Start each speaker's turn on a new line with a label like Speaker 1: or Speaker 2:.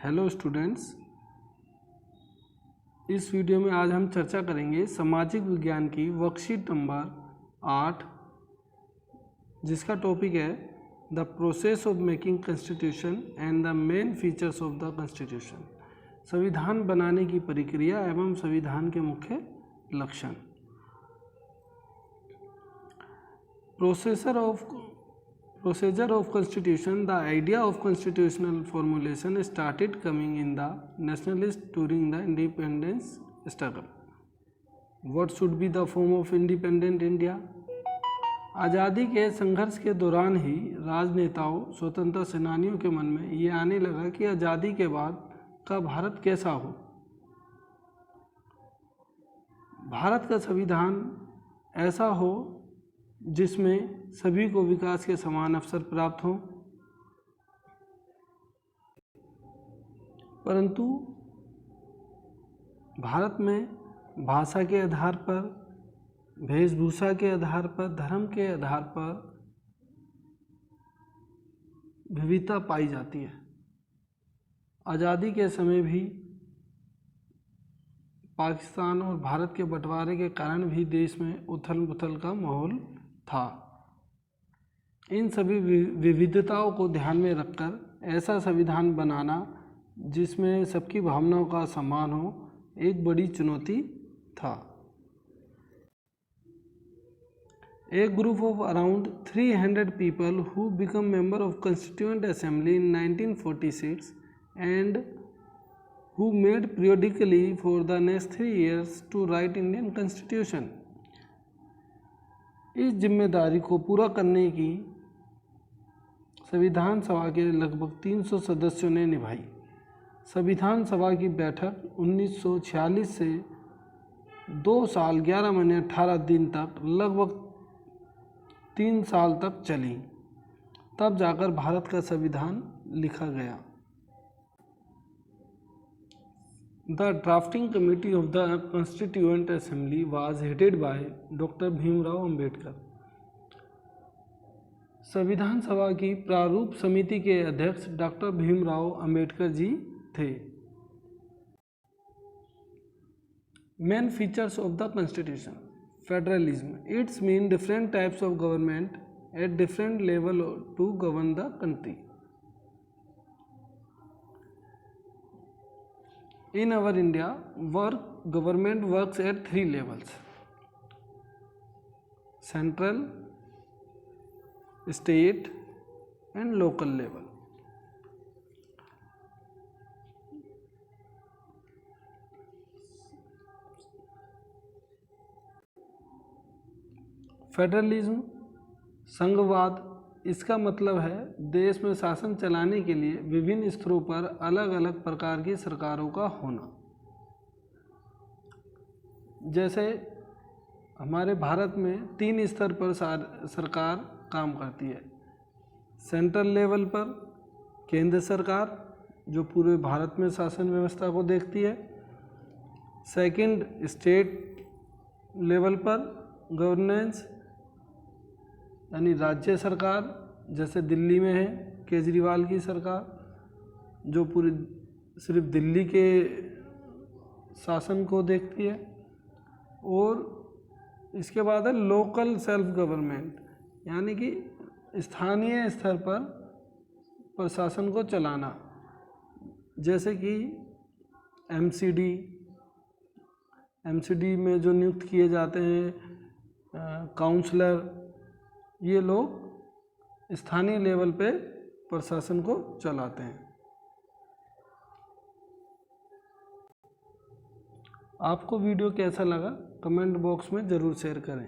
Speaker 1: Hello students, इस video में आज हम चर्चा करेंगे सामाजिक विज्ञान की वर्कशीट नंबर 8, जिसका टॉपिक है the process of making constitution and the main features of the constitution. संविधान बनाने की प्रक्रिया एवं संविधान के मुख्य लक्षण। Procedure of constitution. The idea of constitutional formulation started coming in the nationalists during the independence struggle. What should be the form of independent India? आज़ादी के संघर्ष के दौरान ही राजनेताओं, स्वतंत्रता सेनानियों के मन में ये आने लगा कि आज़ादी के बाद का भारत कैसा हो। भारत का संविधान ऐसा हो जिसमें सभी को विकास के समान अवसर प्राप्त हों, परंतु भारत में भाषा के आधार पर, वेशभूषा के आधार पर, धर्म के आधार पर विविधता पाई जाती है। आज़ादी के समय भी पाकिस्तान और भारत के बंटवारे के कारण भी देश में उथल पुथल का माहौल था। इन सभी विविधताओं को ध्यान में रखकर ऐसा संविधान बनाना जिसमें सबकी भावनाओं का सम्मान हो, एक बड़ी चुनौती था। A group of around 300 people who become member of Constituent Assembly in 1946 and who met periodically for the next 3 years to write Indian Constitution. इस जिम्मेदारी को पूरा करने की संविधान सभा के लगभग 300 सदस्यों ने निभाई। संविधान सभा की बैठक 1946 से 2 साल 11 महीने 18 दिन तक लगभग 3 साल तक चली। तब जाकर भारत का संविधान लिखा गया। The drafting committee of the Constituent Assembly was headed by Dr. Bhimrao Ambedkar. संविधान सभा की प्रारूप समिति के अध्यक्ष डॉक्टर भीमराव अंबेडकर जी थे। Main features of the Constitution. Federalism. It's mean different types of government at different level to govern the country. In our India, government works at 3 levels: central, state and local level. Federalism, संघवाद, इसका मतलब है देश में शासन चलाने के लिए विभिन्न स्तरों पर अलग अलग प्रकार की सरकारों का होना। जैसे हमारे भारत में 3 स्तर पर सरकार काम करती है। सेंट्रल लेवल पर केंद्र सरकार जो पूरे भारत में शासन व्यवस्था को देखती है। सेकंड, स्टेट लेवल पर गवर्नेंस यानी राज्य सरकार, जैसे दिल्ली में है केजरीवाल की सरकार, जो पूरी सिर्फ दिल्ली के शासन को देखती है। और इसके बाद है लोकल सेल्फ गवर्नमेंट, यानी कि स्थानीय स्तर पर प्रशासन को चलाना, जैसे कि एमसीडी में जो नियुक्त किए जाते हैं काउंसलर, ये लोग स्थानीय लेवल पे प्रशासन को चलाते हैं। आपको वीडियो कैसा लगा कमेंट बॉक्स में ज़रूर शेयर करें।